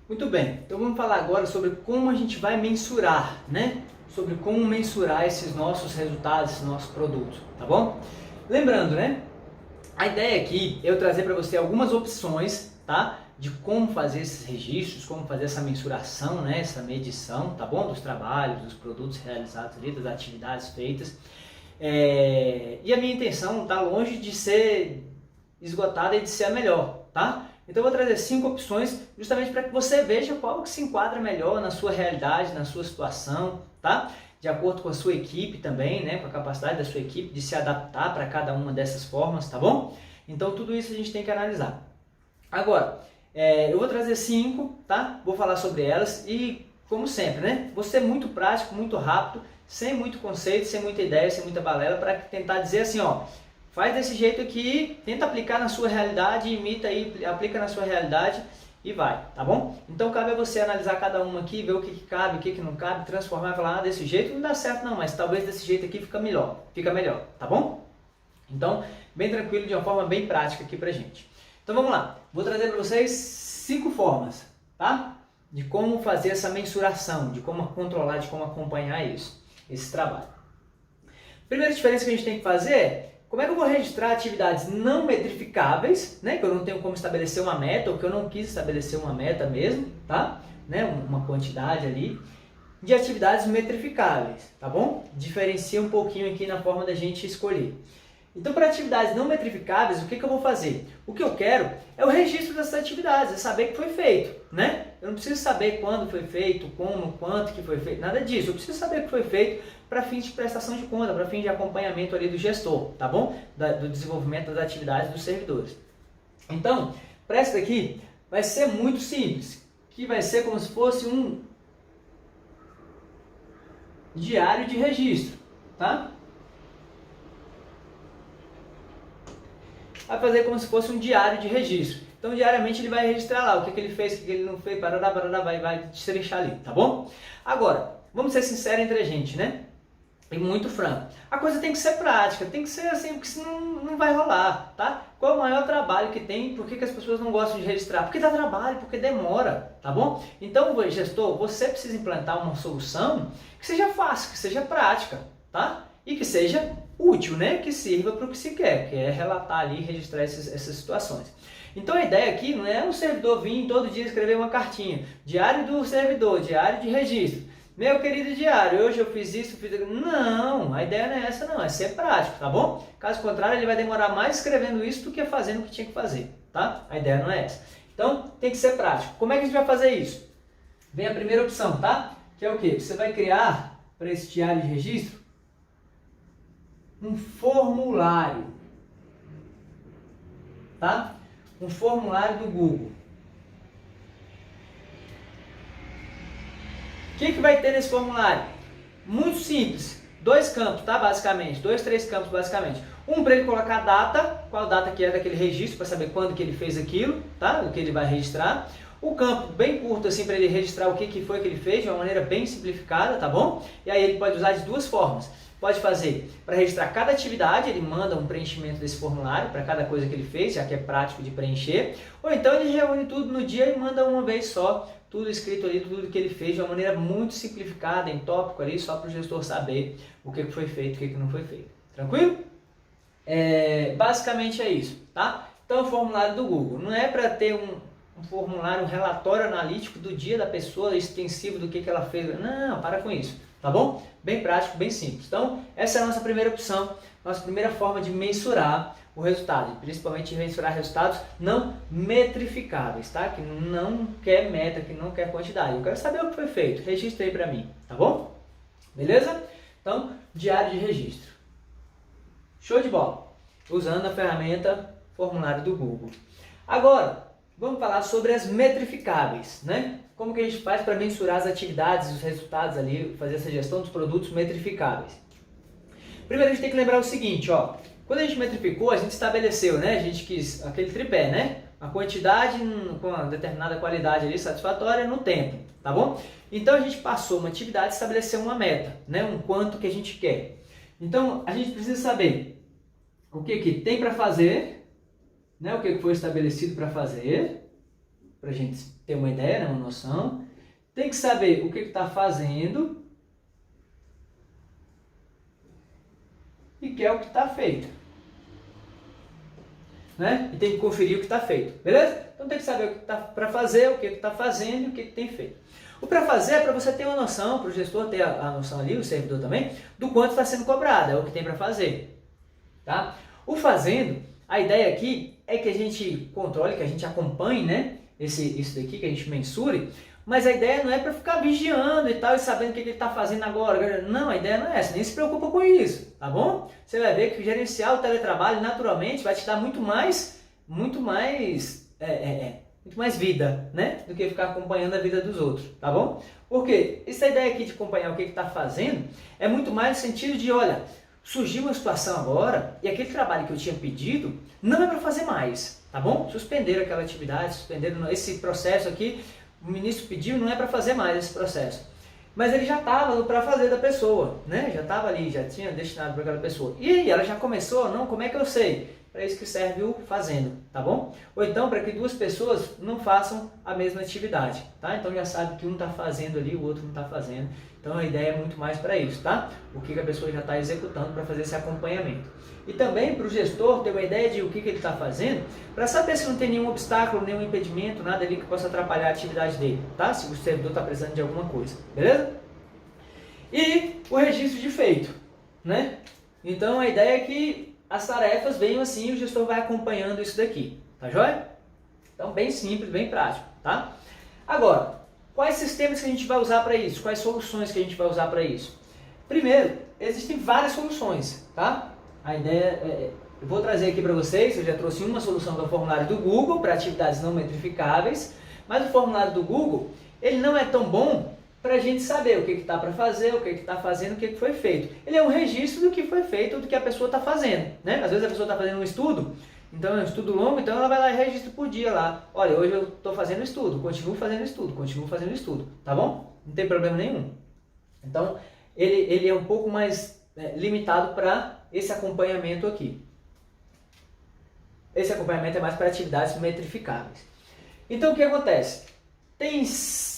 Muito bem, então vamos falar agora sobre como a gente vai mensurar, né? Sobre como mensurar esses nossos resultados, esses nossos produtos, tá bom? Lembrando, né? A ideia aqui é eu trazer para você algumas opções, tá? De como fazer esses registros, como fazer essa mensuração, né? Essa medição, tá bom? Dos trabalhos, dos produtos realizados ali, das atividades feitas. E a minha intenção está longe de ser esgotada e de ser a melhor, tá? Então eu vou trazer 5 opções justamente para que você veja qual que se enquadra melhor na sua realidade, na sua situação, tá? De acordo com a sua equipe também, né? Com a capacidade da sua equipe de se adaptar para cada uma dessas formas, tá bom? Então tudo isso a gente tem que analisar. Agora, eu vou trazer 5, tá? Vou falar sobre elas e, como sempre, né? Vou ser muito prático, muito rápido, sem muito conceito, sem muita ideia, sem muita balela, para tentar dizer assim, ó, faz desse jeito aqui, tenta aplicar na sua realidade, imita aí, aplica na sua realidade e vai, tá bom? Então cabe a você analisar cada uma aqui, ver o que cabe, o que não cabe, transformar e falar, desse jeito não dá certo não, mas talvez desse jeito aqui fica melhor, tá bom? Então, bem tranquilo, de uma forma bem prática aqui pra gente. Então vamos lá, vou trazer para vocês 5 formas, tá? De como fazer essa mensuração, de como controlar, de como acompanhar isso, esse trabalho. Primeira diferença que a gente tem que fazer é como é que eu vou registrar atividades não metrificáveis, né? Que eu não tenho como estabelecer uma meta, ou que eu não quis estabelecer uma meta mesmo, tá? Né? Uma quantidade ali, de atividades metrificáveis, tá bom? Diferencia um pouquinho aqui na forma da gente escolher. Então, para atividades não metrificáveis, o que eu vou fazer? O que eu quero é o registro dessas atividades, é saber que foi feito, né? Eu não preciso saber quando foi feito, como, quanto que foi feito, nada disso. Eu preciso saber que foi feito para fins de prestação de conta, para fins de acompanhamento ali do gestor, tá bom? Do desenvolvimento das atividades dos servidores. Então, para essa daqui, vai ser muito simples, que vai ser como se fosse um diário de registro, tá? Vai fazer como se fosse um diário de registro. Então, diariamente ele vai registrar lá o que ele fez, o que ele não fez, parará, vai destrinchar ali, tá bom? Agora, vamos ser sinceros entre a gente, né? E muito franco. A coisa tem que ser prática, tem que ser assim, porque senão não vai rolar, tá? Qual é o maior trabalho que tem? Por que as pessoas não gostam de registrar? Porque dá trabalho, porque demora, tá bom? Então, gestor, você precisa implantar uma solução que seja fácil, que seja prática, tá? E que seja útil, né? Que sirva para o que se quer, que é relatar ali e registrar essas situações. Então a ideia aqui não é o servidor vir todo dia escrever uma cartinha, diário do servidor, diário de registro. Meu querido diário, hoje eu fiz isso, fiz aquilo. Não, a ideia não é essa não, é ser prático, tá bom? Caso contrário, ele vai demorar mais escrevendo isso do que fazendo o que tinha que fazer, tá? A ideia não é essa. Então, tem que ser prático. Como é que a gente vai fazer isso? Vem a primeira opção, tá? Que é o quê? Você vai criar, para esse diário de registro, um formulário, tá? Um formulário do Google. O que vai ter nesse formulário? Muito simples. 2 campos, tá? Basicamente. 2, 3 campos, basicamente. Um para ele colocar a data, qual data que é daquele registro, para saber quando que ele fez aquilo, tá? O que ele vai registrar. O campo bem curto, assim, para ele registrar o que foi que ele fez, de uma maneira bem simplificada, tá bom? E aí ele pode usar de 2 formas. Pode fazer para registrar cada atividade, ele manda um preenchimento desse formulário para cada coisa que ele fez, já que é prático de preencher. Ou então ele reúne tudo no dia e manda uma vez só, tudo escrito ali, tudo que ele fez, de uma maneira muito simplificada, em tópico ali, só para o gestor saber o que foi feito, o que não foi feito. Tranquilo? Basicamente é isso, tá? Então o formulário do Google não é para ter um formulário, um relatório analítico do dia da pessoa, extensivo do que ela fez. Não, para com isso. Tá bom? Bem prático, bem simples. Então, essa é a nossa primeira opção, nossa primeira forma de mensurar o resultado, principalmente mensurar resultados não metrificáveis, tá? Que não quer meta, que não quer quantidade. Eu quero saber o que foi feito, registra aí para mim, tá bom? Beleza? Então, diário de registro. Show de bola! Usando a ferramenta formulário do Google. Agora, vamos falar sobre as metrificáveis, né? Como que a gente faz para mensurar as atividades, os resultados ali, fazer essa gestão dos produtos metrificáveis? Primeiro a gente tem que lembrar o seguinte, ó. Quando a gente metrificou, a gente estabeleceu, né? A gente quis aquele tripé, né? A quantidade com uma determinada qualidade ali satisfatória no tempo, tá bom? Então a gente passou uma atividade e estabeleceu uma meta, né? Um quanto que a gente quer. Então a gente precisa saber o que tem para fazer, né? O que foi estabelecido para fazer. para a gente ter uma ideia, né, uma noção. Tem que saber o que está fazendo e que é o que está feito. Né? E tem que conferir o que está feito, beleza? Então tem que saber o que está para fazer, o que está fazendo e o que tem feito. O para fazer é para você ter uma noção, para o gestor ter a noção ali, o servidor também, do quanto está sendo cobrado, é o que tem para fazer. Tá? O fazendo, a ideia aqui é que a gente controle, que a gente acompanhe, né? Isso daqui, que a gente mensure, mas a ideia não é para ficar vigiando e tal, e sabendo o que ele está fazendo agora. Não, a ideia não é essa, nem se preocupa com isso, tá bom? Você vai ver que gerenciar o teletrabalho naturalmente vai te dar muito mais vida, né? Do que ficar acompanhando a vida dos outros, tá bom? Porque essa ideia aqui de acompanhar o que está fazendo é muito mais no sentido de, olha, surgiu uma situação agora e aquele trabalho que eu tinha pedido não é para fazer mais, tá bom? Suspenderam aquela atividade, suspenderam esse processo aqui, o ministro pediu, não é para fazer mais esse processo. Mas ele já estava para fazer da pessoa, né? Já estava ali, já tinha destinado para aquela pessoa. E aí, ela já começou? Não, como é que eu sei? Para isso que serve o fazendo, tá bom? Ou então, para que duas pessoas não façam a mesma atividade, tá? Então já sabe que um está fazendo ali, o outro não está fazendo. Então a ideia é muito mais para isso, tá? O que a pessoa já está executando para fazer esse acompanhamento. E também para o gestor ter uma ideia de o que ele está fazendo, para saber se não tem nenhum obstáculo, nenhum impedimento, nada ali que possa atrapalhar a atividade dele, tá? Se o servidor está precisando de alguma coisa, beleza? E o registro de feito, né? Então a ideia é que as tarefas venham assim e o gestor vai acompanhando isso daqui, tá joia? Então bem simples, bem prático, tá? Agora, quais sistemas que a gente vai usar para isso? Quais soluções que a gente vai usar para isso? Primeiro, existem várias soluções, tá? A ideia eu vou trazer aqui para vocês, eu já trouxe uma solução do formulário do Google para atividades não metrificáveis, mas o formulário do Google, ele não é tão bom para a gente saber o que está para fazer, o que está fazendo, o que foi feito. Ele é um registro do que foi feito, do que a pessoa está fazendo, né? Às vezes a pessoa está fazendo um estudo, então é um estudo longo, então ela vai lá e registra por dia lá. Olha, hoje eu estou fazendo estudo, continuo fazendo estudo, tá bom? Não tem problema nenhum. Então, ele é um pouco mais limitado para esse acompanhamento aqui. Esse acompanhamento é mais para atividades metrificáveis. Então, o que acontece? Tem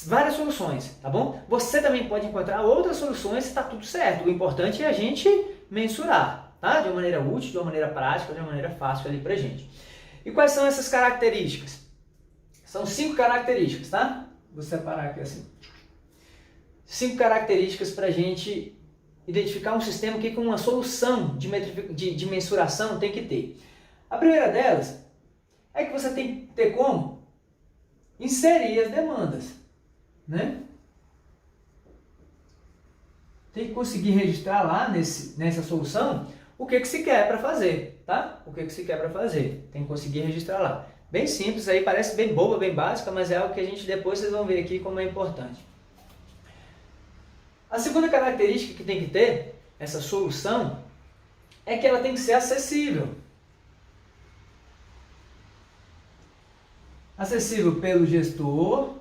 várias soluções, tá bom? Você também pode encontrar outras soluções se está tudo certo. O importante é a gente mensurar, tá? De uma maneira útil, de uma maneira prática, de uma maneira fácil ali pra gente. E quais são essas características? São 5 características, tá? Vou separar aqui assim. 5 características para a gente identificar um sistema que com uma solução de mensuração tem que ter. A primeira delas é que você tem que ter como inserir as demandas, né? Tem que conseguir registrar lá nessa solução o que se quer para fazer, tá? O que se quer para fazer. Tem que conseguir registrar lá. Bem simples aí, parece bem boba, bem básica, mas é algo que a gente depois vocês vão ver aqui como é importante. A segunda característica que tem que ter essa solução é que ela tem que ser acessível. Acessível pelo gestor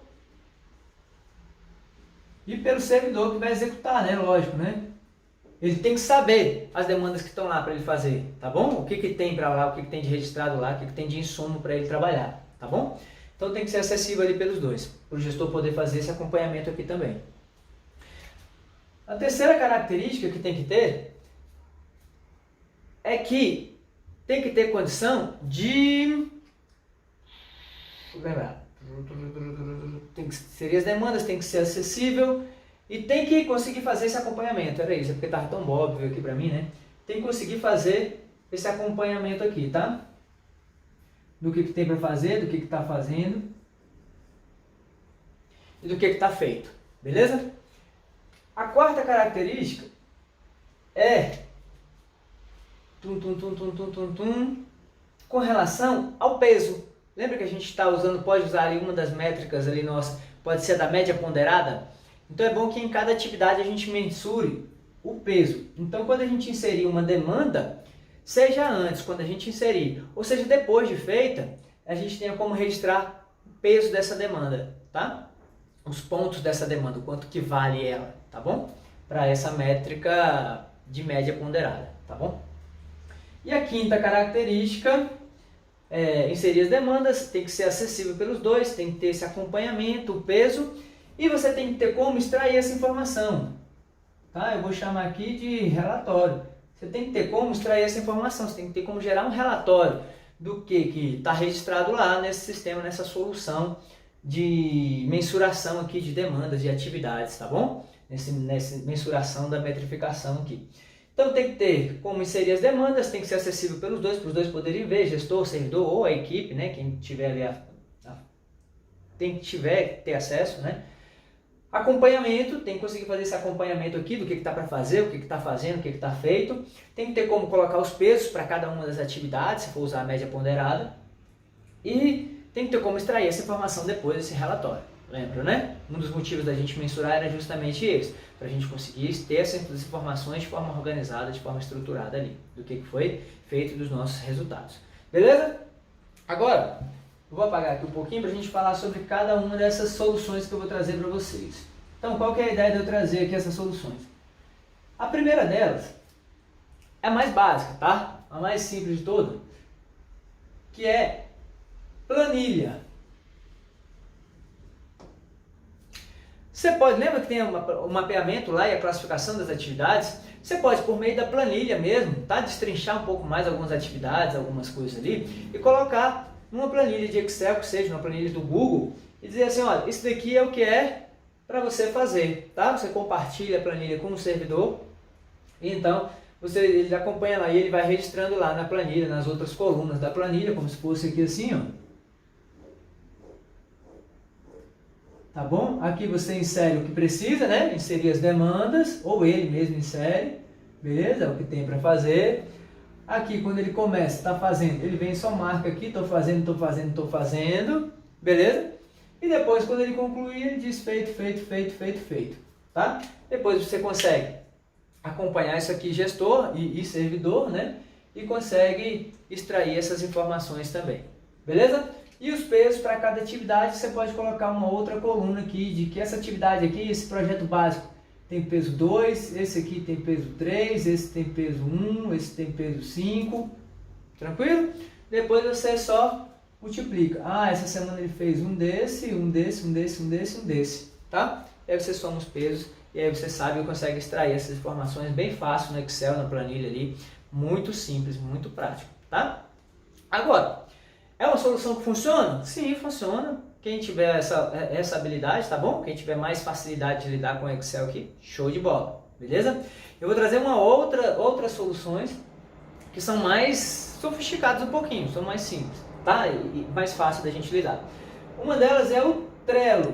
e pelo servidor que vai executar, né? Lógico, né? Ele tem que saber as demandas que estão lá para ele fazer, tá bom? O que tem para lá, o que tem de registrado lá, o que tem de insumo para ele trabalhar, tá bom? Então tem que ser acessível ali pelos dois, para o gestor poder fazer esse acompanhamento aqui também. A terceira característica que tem que ter é que tem que ter condição de... Vou lembrar. Seria as demandas, tem que ser acessível e tem que conseguir fazer esse acompanhamento. Era isso, é porque estava tão óbvio aqui para mim, né? Tem que conseguir fazer esse acompanhamento aqui, tá? Do que tem para fazer, do que está fazendo e do que está feito, beleza? A quarta característica é com relação ao peso. Lembra que a gente está usando, pode usar ali uma das métricas ali nossa, pode ser da média ponderada? Então é bom que em cada atividade a gente mensure o peso. Então quando a gente inserir uma demanda, seja antes, quando a gente inserir, ou seja depois de feita, a gente tenha como registrar o peso dessa demanda, tá? Os pontos dessa demanda, o quanto que vale ela, tá bom? Para essa métrica de média ponderada, tá bom? E a quinta característica inserir as demandas, tem que ser acessível pelos dois, tem que ter esse acompanhamento, o peso, e você tem que ter como extrair essa informação. Tá? Eu vou chamar aqui de relatório. Você tem que ter como extrair essa informação, você tem que ter como gerar um relatório do que está registrado lá nesse sistema, nessa solução de mensuração aqui de demandas, de atividades, tá bom? Nessa mensuração da metrificação aqui. Então tem que ter como inserir as demandas, tem que ser acessível pelos dois, para os dois poderem ver, gestor, servidor ou a equipe, né? Quem tiver ali, tem que ter acesso, né? Acompanhamento, tem que conseguir fazer esse acompanhamento aqui do que está para fazer, o que está fazendo, o que está feito. Tem que ter como colocar os pesos para cada uma das atividades, se for usar a média ponderada. E tem que ter como extrair essa informação depois desse relatório. Lembra, né? Um dos motivos da gente mensurar era justamente esse, para a gente conseguir ter essas informações de forma organizada, de forma estruturada ali, do que foi feito dos nossos resultados. Beleza? Agora, eu vou apagar aqui um pouquinho para a gente falar sobre cada uma dessas soluções que eu vou trazer para vocês. Então, qual que é a ideia de eu trazer aqui essas soluções? A primeira delas é a mais básica, tá? A mais simples de todas, que é planilha. Você pode, lembra que tem o mapeamento lá e a classificação das atividades? Você pode, por meio da planilha mesmo, tá? Destrinchar um pouco mais algumas atividades, algumas coisas ali, e colocar numa planilha de Excel, que seja uma planilha do Google, e dizer assim, olha, isso daqui é o que é para você fazer, tá? Você compartilha a planilha com o servidor, e então ele acompanha lá e ele vai registrando lá na planilha, nas outras colunas da planilha, como se fosse aqui assim, ó. Tá bom? Aqui você insere o que precisa, né? Inserir as demandas, ou ele mesmo insere, beleza? É o que tem para fazer. Aqui, quando ele começa, está fazendo, ele vem só marca aqui, estou fazendo, estou fazendo, estou fazendo, beleza? E depois, quando ele concluir, ele diz feito, feito, feito, feito, feito, tá? Depois você consegue acompanhar isso aqui, gestor e servidor, né? E consegue extrair essas informações também, beleza? E os pesos para cada atividade, você pode colocar uma outra coluna aqui, de que essa atividade aqui, esse projeto básico, tem peso 2, esse aqui tem peso 3, esse tem peso 1, esse tem peso 5, tranquilo? Depois você só multiplica. Ah, essa semana ele fez um desse, um desse, um desse, um desse, um desse, tá? E aí você soma os pesos e aí você sabe e consegue extrair essas informações bem fácil no Excel, na planilha ali, muito simples, muito prático, tá? Agora, é uma solução que funciona? Sim, funciona. Quem tiver essa habilidade, tá bom? Quem tiver mais facilidade de lidar com o Excel aqui, show de bola, beleza? Eu vou trazer outras soluções que são mais sofisticadas um pouquinho, são mais simples, tá? E mais fácil da gente lidar. Uma delas é o Trello.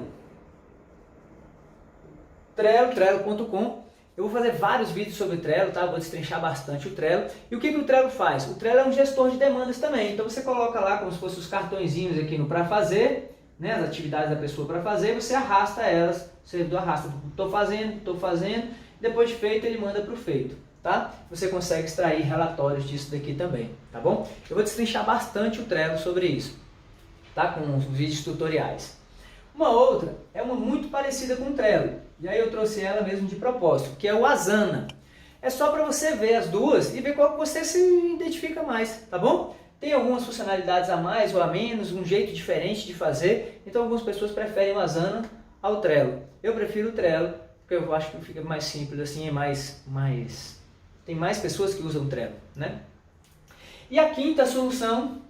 Trello.com. Eu vou fazer vários vídeos sobre o Trello, tá? Vou destrinchar bastante o Trello. E o que o Trello faz? O Trello é um gestor de demandas também. Então você coloca lá como se fossem os cartõezinhos aqui no para fazer, né? As atividades da pessoa para fazer, você arrasta elas, o servidor arrasta, estou fazendo, depois de feito ele manda para o feito, tá? Você consegue extrair relatórios disso daqui também, tá bom? Eu vou destrinchar bastante o Trello sobre isso, tá? Com os vídeos tutoriais. Uma outra é uma muito parecida com o Trello, e aí eu trouxe ela mesmo de propósito, que é o Asana. É só para você ver as duas e ver qual que você se identifica mais, tá bom? Tem algumas funcionalidades a mais ou a menos, um jeito diferente de fazer, então algumas pessoas preferem o Asana ao Trello. Eu prefiro o Trello, porque eu acho que fica mais simples assim, tem mais pessoas que usam o Trello, né? E a quinta solução,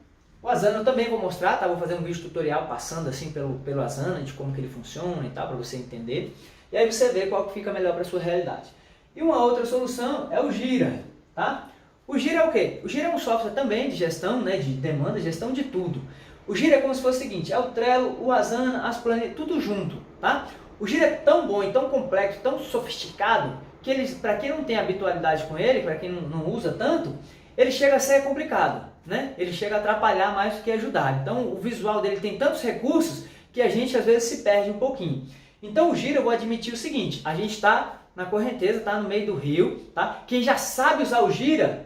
o Asana eu também vou mostrar, tá? Vou fazer um vídeo tutorial passando assim pelo Asana, de como que ele funciona e tal, para você entender. E aí você vê qual que fica melhor para a sua realidade. E uma outra solução é o Gira, tá? O Gira é o quê? O Gira é um software também de gestão, né, de demanda, gestão de tudo. O Gira é como se fosse o seguinte, é o Trello, o Asana, as planilhas, tudo junto, tá? O Gira é tão bom e tão complexo, tão sofisticado, que ele, para quem não tem habitualidade com ele, para quem não usa tanto, ele chega a ser complicado, né? Ele chega a atrapalhar mais do que ajudar. Então o visual dele tem tantos recursos que a gente às vezes se perde um pouquinho. Então o Gira, eu vou admitir o seguinte, a gente está na correnteza, está no meio do rio, tá? Quem já sabe usar o Gira,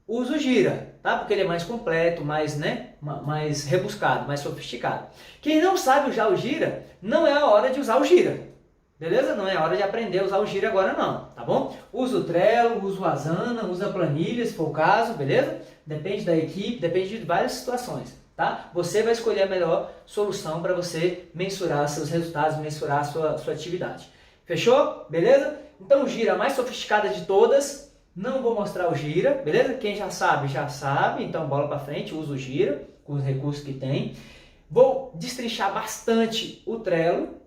usa o Gira, tá? Porque ele é mais completo, mais, né? mais rebuscado, mais sofisticado. Quem não sabe usar o Gira, não é a hora de usar o Gira, beleza? Não é a hora de aprender a usar o Gira agora não, tá bom? Usa o Trello, usa o Asana, usa a planilha se for o caso, beleza? Depende da equipe, depende de várias situações, tá? Você vai escolher a melhor solução para você mensurar seus resultados, mensurar a sua atividade. Fechou? Beleza? Então, o Gira, a mais sofisticada de todas. Não vou mostrar o Gira, beleza? Quem já sabe. Então, bola para frente, usa o Gira com os recursos que tem. Vou destrinchar bastante o Trello.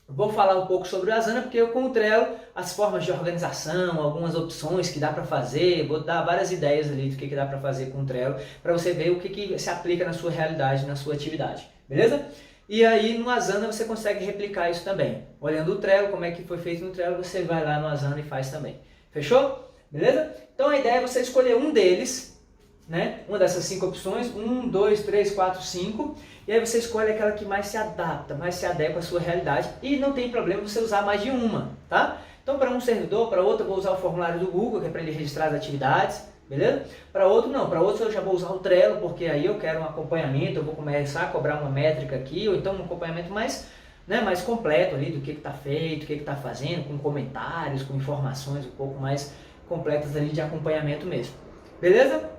Vou falar um pouco sobre o Asana, porque eu com o Trello, as formas de organização, algumas opções que dá para fazer, vou dar várias ideias ali do que dá para fazer com o Trello, para você ver o que se aplica na sua realidade, na sua atividade, beleza? E aí no Asana você consegue replicar isso também. Olhando o Trello, como é que foi feito no Trello, você vai lá no Asana e faz também. Fechou? Beleza? Então a ideia é você escolher um deles, né? Uma dessas 5 opções, 1, 2, 3, 4, 5, e aí você escolhe aquela que mais se adapta, mais se adequa à sua realidade, e não tem problema você usar mais de uma, tá? Então para um servidor, para outro eu vou usar o formulário do Google, que é para ele registrar as atividades, beleza? Para outro não, para outro eu já vou usar o Trello, porque aí eu quero um acompanhamento, eu vou começar a cobrar uma métrica aqui, ou então um acompanhamento mais, né, mais completo ali do que está feito, o que está fazendo, com comentários, com informações um pouco mais completas ali de acompanhamento mesmo, beleza?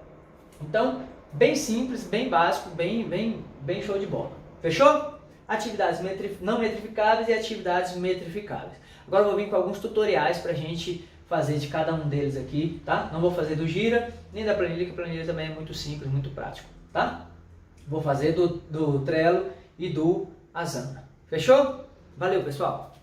Então, bem simples, bem básico, bem show de bola. Fechou? Atividades não metrificáveis e atividades metrificáveis. Agora eu vou vir com alguns tutoriais para a gente fazer de cada um deles aqui, tá? Não vou fazer do Gira, nem da planilha, que a planilha também é muito simples, muito prático, tá? Vou fazer do Trello e do Asana. Fechou? Valeu, pessoal!